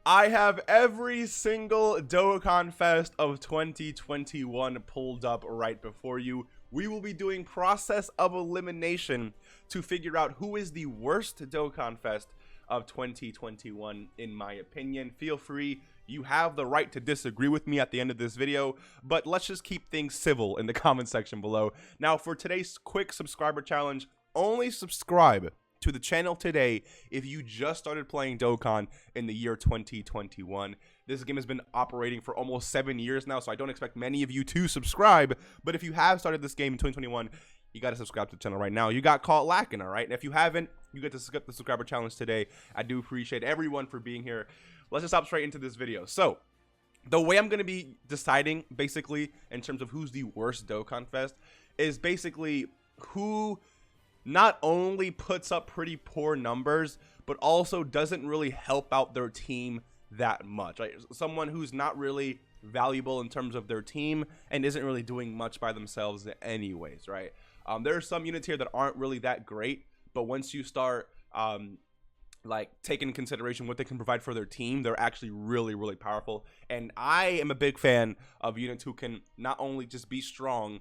I have every single Dokkan Fest of 2021 pulled up right before you. We will be doing process of elimination to figure out who is the worst Dokkan Fest of 2021 in my opinion. Feel free, you have the right to disagree with me at the end of this video, but let's just keep things civil in the comment section below. Now for today's quick subscriber challenge, only subscribe to the channel today if you just started playing Dokkan in the year 2021. This game has been operating for almost 7 years now, so I don't expect many of you to subscribe, but if you have started this game in 2021, you got to subscribe to the channel right now. You got caught lacking, all right? And if you haven't, you get to skip the subscriber challenge today. I do appreciate everyone for being here. Let's just hop straight into this video. So the way I'm going to be deciding basically in terms of who's the worst Dokkan Fest is basically who not only puts up pretty poor numbers, but also doesn't really help out their team that much, right? Someone who's not really valuable in terms of their team and isn't really doing much by themselves anyways, right? There are some units here that aren't really that great, but once you start like taking into consideration what they can provide for their team, they're actually really powerful. And I am a big fan of units who can not only just be strong,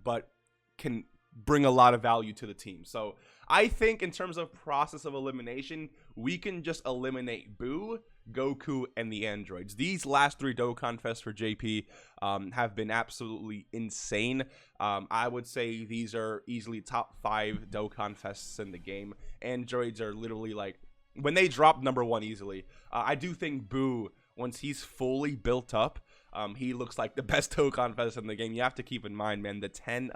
but can bring a lot of value to the team. So I think in terms of process of elimination, we can just eliminate Boo, Goku, and the androids. These last three Dokkan Fests for JP have been absolutely insane. I would say these are easily top 5 Dokkan Fests in the game. Androids are literally like, when they drop #1 easily. I do think Boo, once he's fully built up, he looks like the best Dokkan Fest in the game. You have to keep in mind, man, the 10,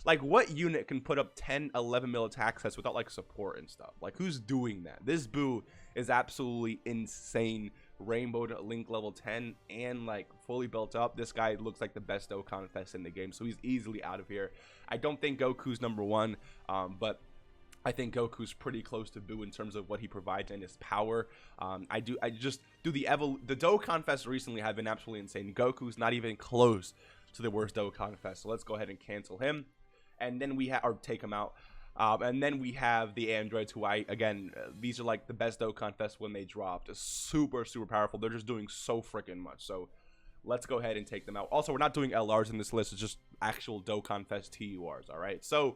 like what unit can put up 10, 11 mil attack sets without like support and stuff? Like who's doing that? This Boo is absolutely insane. Rainbow to Link level 10 and like fully built up. This guy looks like the best Dokkan Fest in the game, so he's easily out of here. I don't think Goku's #1, but I think Goku's pretty close to Boo in terms of what he provides and his power. I just do the Dokkan Fest recently have been absolutely insane. Goku's not even close to the worst Dokkan Fest. So let's go ahead and cancel him. And then we have, or take him out. And then we have the androids who these are like the best Dokkan Fest when they dropped. Super powerful. They're just doing so freaking much. So let's go ahead and take them out. Also, we're not doing LRs in this list. It's just actual Dokkan Fest TURs. All right. So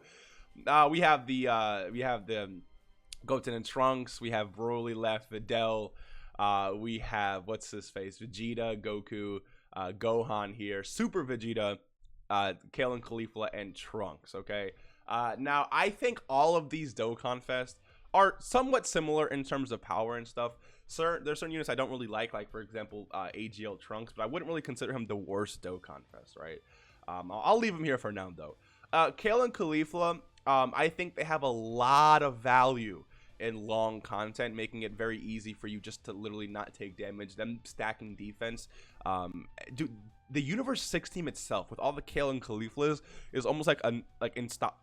we have the Goten and Trunks. We have Broly left, Videl. We have what's his face, Vegeta, Goku, Gohan here, Super Vegeta, Kale Kefla, and Trunks. Okay. Now I think all of these Dokkan Fest are somewhat similar in terms of power and stuff. There's certain units I don't really like for example, AGL Trunks, but I wouldn't really consider him the worst Dokkan Fest, right? I'll leave him here for now though. Kale and Kefla, I think they have a lot of value in long content, making it very easy for you just to literally not take damage. Them stacking defense. Dude, the Universe 6 team itself, with all the Kale and Keflas, is almost like an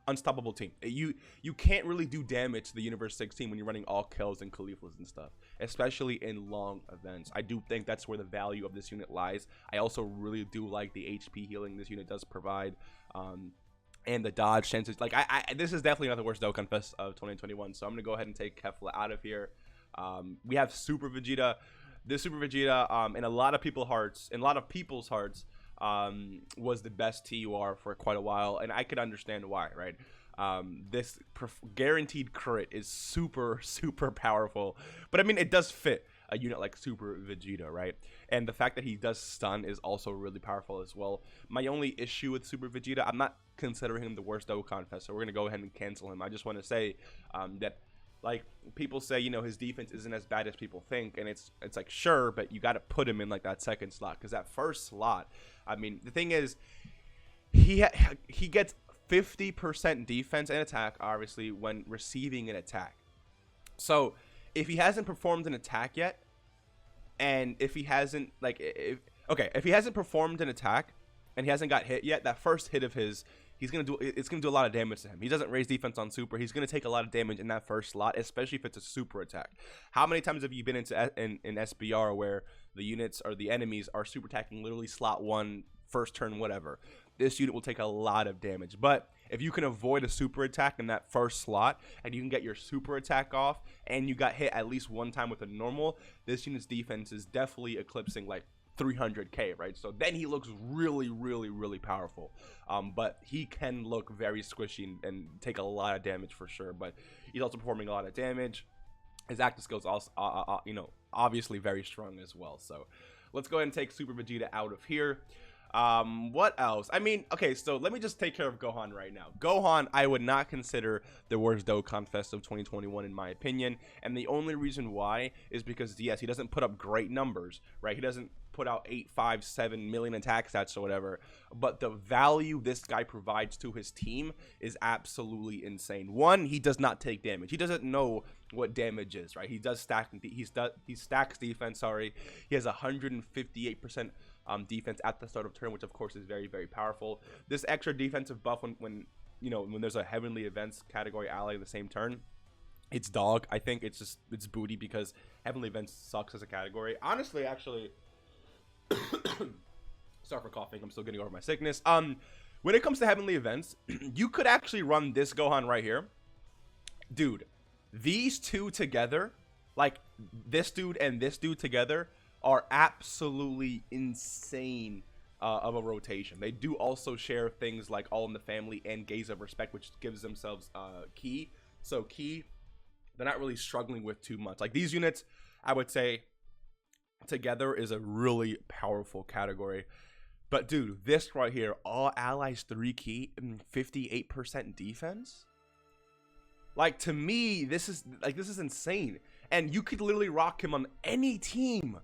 unstoppable team. You can't really do damage to the Universe 6 team when you're running all Kales and Keflas and stuff, especially in long events. I do think that's where the value of this unit lies. I also really do like the HP healing this unit does provide. And the dodge chances, like this is definitely not the worst Dokkan Fest of 2021. So I'm gonna go ahead and take Kefla out of here. We have Super Vegeta. This Super Vegeta, in a lot of people's hearts, was the best TUR for quite a while, and I could understand why, right? This guaranteed crit is super powerful, but I mean it does fit a unit like Super Vegeta, right? And the fact that he does stun is also really powerful as well. My only issue with Super Vegeta, I'm not considering him the worst Dokkan Fest, so we're gonna go ahead and cancel him. I just want to say that, like, people say, you know, his defense isn't as bad as people think, and it's like, sure, but you got to put him in like that second slot, because that first slot, I mean, the thing is, he gets 50% defense and attack, obviously, when receiving an attack. So if he hasn't performed an attack yet, and if he hasn't if he hasn't performed an attack and he hasn't got hit yet, that first hit of his, it's gonna do a lot of damage to him. He doesn't raise defense on super. He's gonna take a lot of damage in that first slot, especially if it's a super attack. How many times have you been in SBR where the units or the enemies are super attacking literally slot 1, first turn, whatever? This unit will take a lot of damage. But If you can avoid a super attack in that first slot, and you can get your super attack off, and you got hit at least one time with a normal, this unit's defense is definitely eclipsing like 300k, right? So then he looks really, really, really powerful. But he can look very squishy and take a lot of damage for sure. But he's also performing a lot of damage. His active skills also, you know, obviously very strong as well. So let's go ahead and take Super Vegeta out of here. What else? I mean, okay, so let me just take care of Gohan right now. Gohan, I would not consider the worst Dokkan Fest of 2021 in my opinion, and the only reason why is because, yes, he doesn't put up great numbers, right? He doesn't put out 8, 5, 7 million attack stats or whatever, but the value this guy provides to his team is absolutely insane. One, he does not take damage. He doesn't know what damage is, right? He does stack, he stacks defense, sorry. He has 158% defense at the start of turn, which of course is very, very powerful. This extra defensive buff when you know, when there's a heavenly events category ally in the same turn, it's dog. I think it's booty, because heavenly events sucks as a category. Honestly, actually, sorry for coughing, I'm still getting over my sickness. When it comes to heavenly events, you could actually run this Gohan right here. Dude, these two together, like this dude and this dude together, are absolutely insane of a rotation. They do also share things like All in the Family and Gaze of Respect, which gives themselves Ki. So Ki, they're not really struggling with too much. Like these units, I would say, together is a really powerful category. But dude, this right here, all allies 3 Ki and 58% defense. Like, to me, this is insane. And you could literally rock him on any team.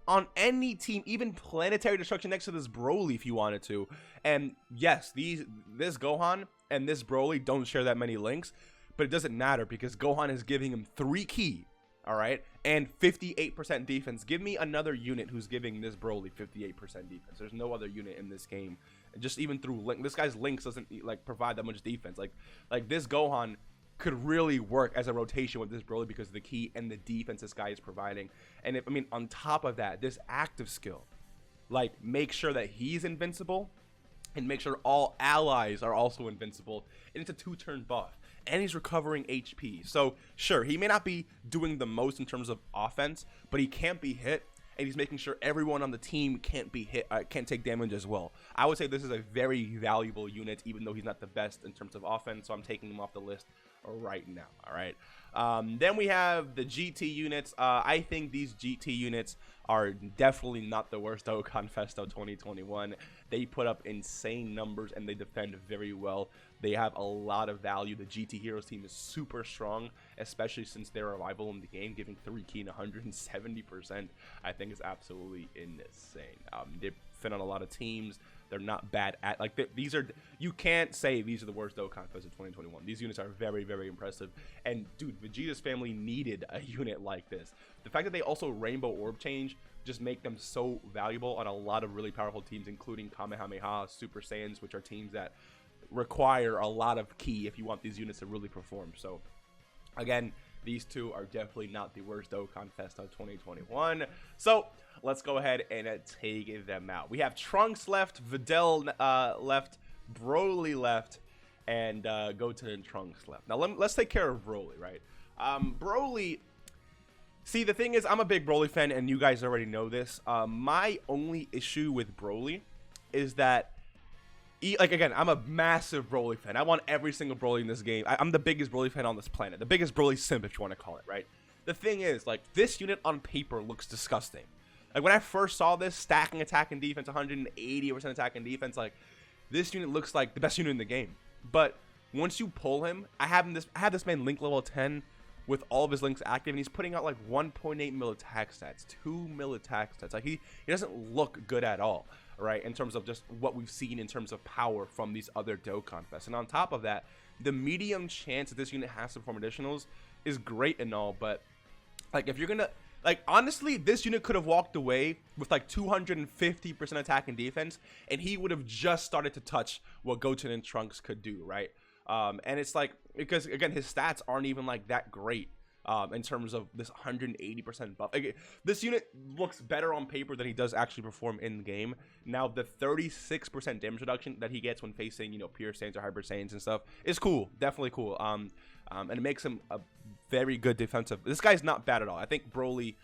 On any team, even Planetary Destruction next to this Broly if you wanted to. And yes, this Gohan and this Broly don't share that many links, but it doesn't matter because Gohan is giving him 3 Ki, all right, and 58% defense. Give me another unit who's giving this Broly 58% defense. There's no other unit in this game. Just even through link, this guy's links doesn't like provide that much defense. Like this Gohan could really work as a rotation with this Broly because of the Ki and the defense this guy is providing. And if, I mean, on top of that, this active skill, like, make sure that he's invincible and make sure all allies are also invincible. And it's a 2-turn buff, and he's recovering HP. So sure, he may not be doing the most in terms of offense, but he can't be hit, and he's making sure everyone on the team can't be hit, can't take damage as well. I would say this is a very valuable unit, even though he's not the best in terms of offense. So I'm taking him off the list right now. All right. Then we have the GT units. I think these GT units are definitely not the worst Dokkan Fest of 2021. They put up insane numbers and they defend very well. They have a lot of value. The GT Heroes team is super strong, especially since their arrival in the game, giving 3 Ki and 170%. I think is absolutely insane. They fit on a lot of teams. They're not bad at, like, these are, you can't say these are the worst Dokkan Fest of 2021. These units are very, very impressive. And dude, Vegeta's family needed a unit like this. The fact that they also Rainbow Orb change just make them so valuable on a lot of really powerful teams, including Kamehameha, Super Saiyans, which are teams that require a lot of Ki if you want these units to really perform. So again, these two are definitely not the worst Dokkan Fest of 2021. So let's go ahead and take them out. We have Trunks left, Videl left, Broly left, and Goten and Trunks left. Now let's take care of Broly, right? Broly, see, the thing is, I'm a big Broly fan, and you guys already know this. My only issue with Broly is that, like, again, I'm a massive Broly fan. I want every single Broly in this game. I'm the biggest Broly fan on this planet. The biggest Broly simp, if you want to call it, right? The thing is, like, this unit on paper looks disgusting. Like, when I first saw this, stacking attack and defense, 180% attack and defense, like, this unit looks like the best unit in the game. But once you pull him, I have this man link level 10 with all of his links active, and he's putting out like 1.8 mil attack stats, 2 mil attack stats. Like, he doesn't look good at all, right, in terms of just what we've seen in terms of power from these other Dokkan Fests. And on top of that, the medium chance that this unit has to perform additionals is great and all, but like, if you're gonna, like, honestly, this unit could have walked away with like 250% attack and defense, and he would have just started to touch what Goten and Trunks could do, right? And it's like, because again, his stats aren't even like that great. in terms of this 180% buff. Like, this unit looks better on paper than he does actually perform in game. Now, the 36% damage reduction that he gets when facing, you know, pure Saiyans or Hyper Saiyans and stuff is cool, definitely cool. And it makes him a very good defensive. This guy's not bad at all. I think Broly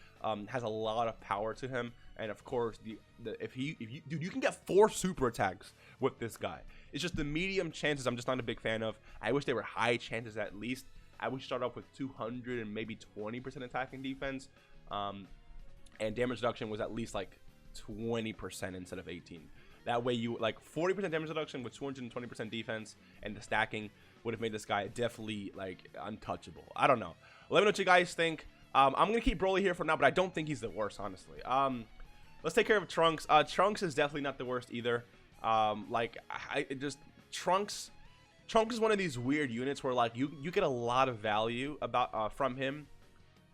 has a lot of power to him, and of course, if you dude, you can get 4 super attacks with this guy. It's just the medium chances I'm just not a big fan of. I wish they were high chances at least. I would start off with 200 and maybe 20% attack and defense, and damage reduction was at least like 20% instead of 18. That way, you like 40% damage reduction with 220% defense, and the stacking would have made this guy definitely like untouchable. I don't know. Let me know what you guys think. I'm gonna keep Broly here for now, but I don't think he's the worst, honestly. Let's take care of Trunks. Trunks is definitely not the worst either. Trunks is one of these weird units where like you get a lot of value from him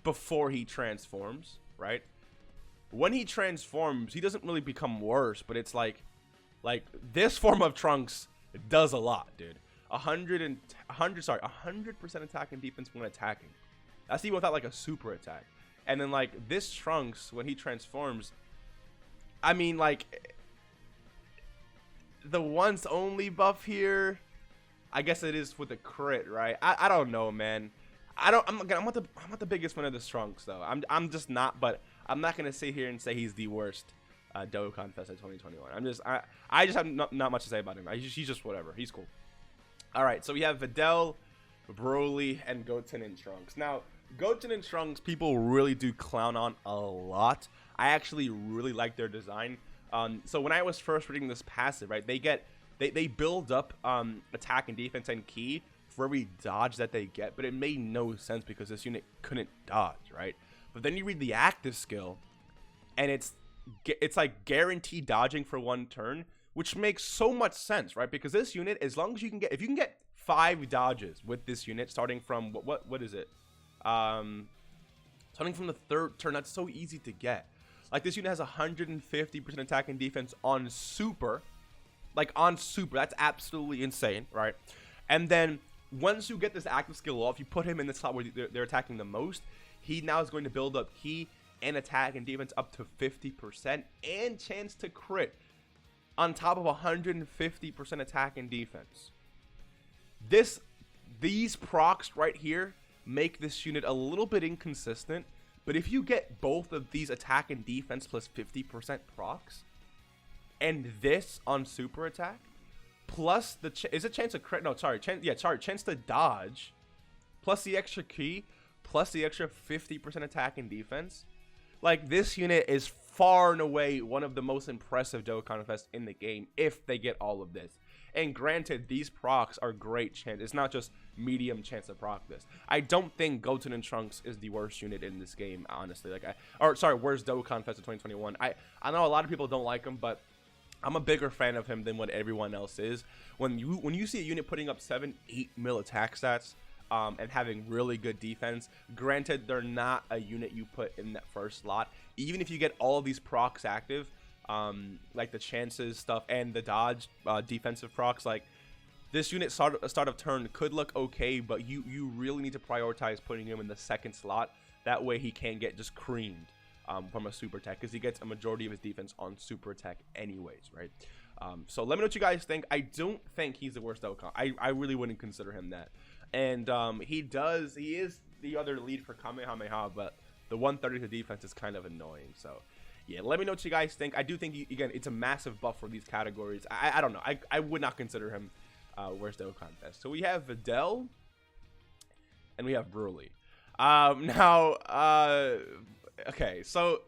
before he transforms, right? When he transforms, he doesn't really become worse, but it's like this form of Trunks does a lot, dude. 100% attack and defense when attacking. That's even without like a super attack. And then like this Trunks, when he transforms, I mean, like the once only buff here, I guess it is with the crit, right? I don't know, man. I'm not the biggest fan of this Trunks though. I'm just not, but I'm not gonna sit here and say he's the worst Dokkan Fest of 2021. I just have not much to say about him. He's just whatever. He's cool. All right, so we have Videl, Broly, and Goten and Trunks. Now, Goten and Trunks, people really do clown on a lot. I actually really like their design. So when I was first reading this passive, right, they build up attack and defense and ki for every dodge that they get, but it made no sense because this unit couldn't dodge, right? But then you read the active skill, and it's like guaranteed dodging for 1 turn, which makes so much sense, right? Because this unit, as long as you can get, if you can get 5 dodges with this unit, starting from what is it? Starting from the 3rd turn, that's so easy to get. Like this unit has 150% attack and defense on super, that's absolutely insane, right? And then once you get this active skill off, you put him in the slot where they're attacking the most. He now is going to build up ki and attack and defense up to 50% and chance to crit on top of 150% attack and defense. These procs right here make this unit a little bit inconsistent, but if you get both of these attack and defense plus 50% procs, and this on super attack, plus chance to dodge, plus the extra ki, plus the extra 50% attack and defense. Like, this unit is far and away one of the most impressive Dokkan Fest in the game if they get all of this. And granted, these procs are great chance. It's not just medium chance to proc this. I don't think Goten and Trunks is the worst unit in this game, honestly. Worst Dokkan Fest of 2021. I know a lot of people don't like him, but I'm a bigger fan of him than what everyone else is. When you see a unit putting up 7-8 mil attack stats, and having really good defense, granted they're not a unit you put in that first slot. Even if you get all of these procs active, like the chances stuff and the dodge defensive procs, like this unit start of turn could look okay, but you really need to prioritize putting him in the 2nd slot. That way he can't get just creamed from a super attack, because he gets a majority of his defense on super attack anyways, right? So let me know what you guys think. I don't think he's the worst Dokkan. I really wouldn't consider him that. And he is the other lead for Kamehameha, but the 130 to defense is kind of annoying. So yeah, let me know what you guys think. I do think, again, it's a massive buff for these categories. I don't know. I would not consider him worst Dokkan Fest. So we have Videl and we have Broly. Okay, so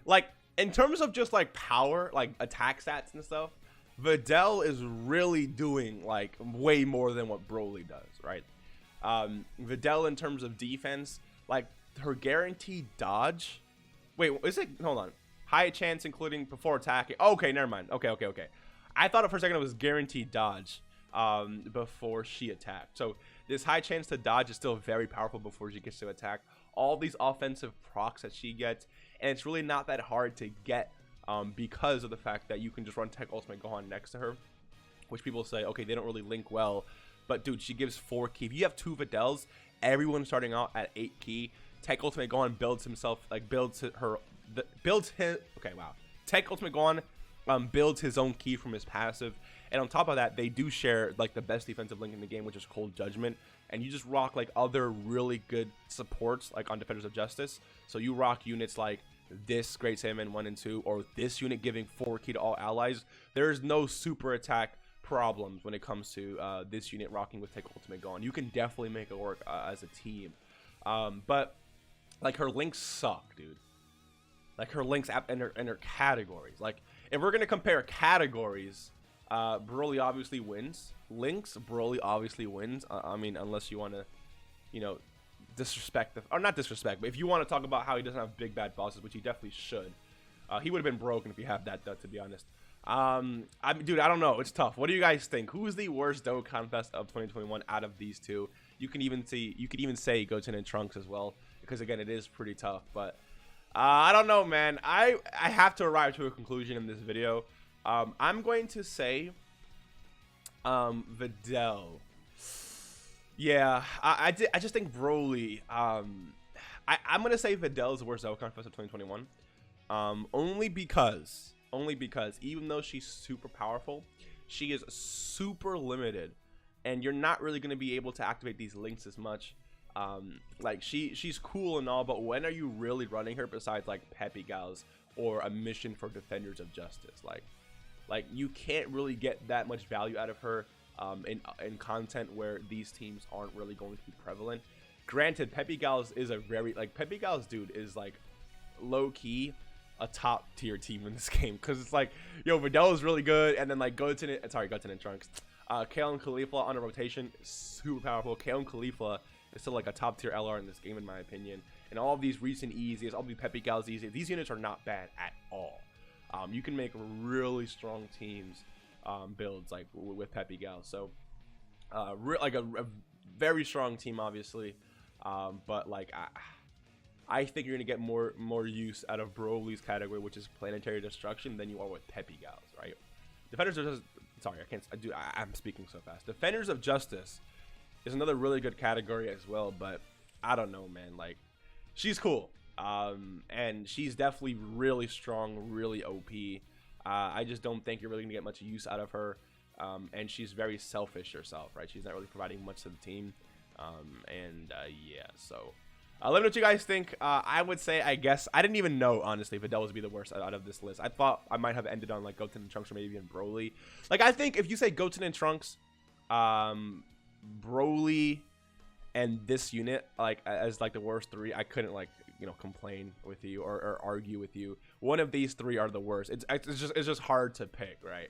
like in terms of just like power, like attack stats and stuff, Videl is really doing like way more than what Broly does, right? Videl, in terms of defense, like her guaranteed dodge, wait, is it, hold on, high chance including before attacking, okay, never mind, okay, I thought for a second it was guaranteed dodge before she attacked. So this high chance to dodge is still very powerful before she gets to attack. All these offensive procs that she gets, and it's really not that hard to get because of the fact that you can just run Tech Ultimate Gohan next to her, which people say, okay, they don't really link well. But dude, she gives 4 ki. If you have 2 Videls, everyone starting out at 8 ki, Tech Ultimate Gohan builds himself, like builds her, builds his. Okay, wow. Tech Ultimate Gohan builds his own ki from his passive, and on top of that, they do share like the best defensive link in the game, which is Cold Judgment. And you just rock like other really good supports like on Defenders of Justice. So you rock units like this Great Saiyaman 1 and 2, or this unit giving 4 ki to all allies. There's no super attack problems when it comes to this unit rocking with Tech Ultimate Gohan. You can definitely make it work as a team. But like her links suck, dude. Like her links and her categories. Like if we're gonna compare categories, Broly obviously wins. Links, Broly obviously wins. I mean, unless you want to, you know, disrespect or not disrespect, but if you want to talk about how he doesn't have big bad bosses, which he definitely should, he would have been broken if he had that, to be honest. Dude, I don't know. It's tough. What do you guys think? Who's the worst Dokkan Fest of 2021 out of these two? You can even say Goten and Trunks as well, because again, it is pretty tough. But I don't know, man. I have to arrive to a conclusion in this video. I'm going to say Videl. Yeah, I just think Broly. I'm gonna say Videl is the worst Dokkan Fest of 2021. Only because even though she's super powerful, she is super limited, and you're not really gonna be able to activate these links as much. Like she's cool and all, but when are you really running her besides like Peppy Gals or a mission for Defenders of Justice? Like you can't really get that much value out of her in content where these teams aren't really going to be prevalent. Granted, Peppy Gals is a very, like, Peppy Gals, dude, is like low-key a top tier team in this game, because it's like, yo, Videl is really good, and then like Goten and Trunks, Kale and Kefla on a rotation, super powerful. Kale and Kefla is still like a top tier LR in this game, in my opinion. And all of these recent easies, all the Peppy Gals easy, these units are not bad at all. You can make really strong teams builds like with Peppy Gal. So like a very strong team, obviously, but like I think you're gonna get more use out of Broly's category, which is planetary destruction, than you are with Peppy Gals, right? Defenders of Justice, sorry, I'm speaking so fast. Defenders of Justice is another really good category as well, but I don't know, man. Like, she's cool, and she's definitely really strong, really OP. I just don't think you're really gonna get much use out of her, and she's very selfish herself, right? She's not really providing much to the team, yeah. So let me know what you guys think. I would say, I guess, I didn't even know, honestly, Videl would be the worst out of this list. I thought I might have ended on like Goten and Trunks or maybe even Broly. Like, I think if you say Goten and Trunks, Broly, and this unit like as like the worst three, I couldn't, like, you know, complain with you or argue with you. One of these three are the worst. It's just hard to pick, right?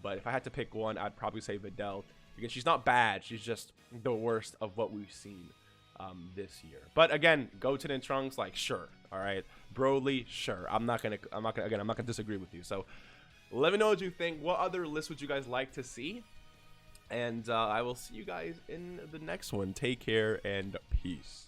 But if I had to pick one, I'd probably say Videl, because she's not bad, she's just the worst of what we've seen this year. But again, Goten and Trunks, like, sure, all right. Broly, sure. I'm not gonna disagree with you. So let me know what you think. What other lists would you guys like to see? And I will see you guys in the next one. Take care and peace.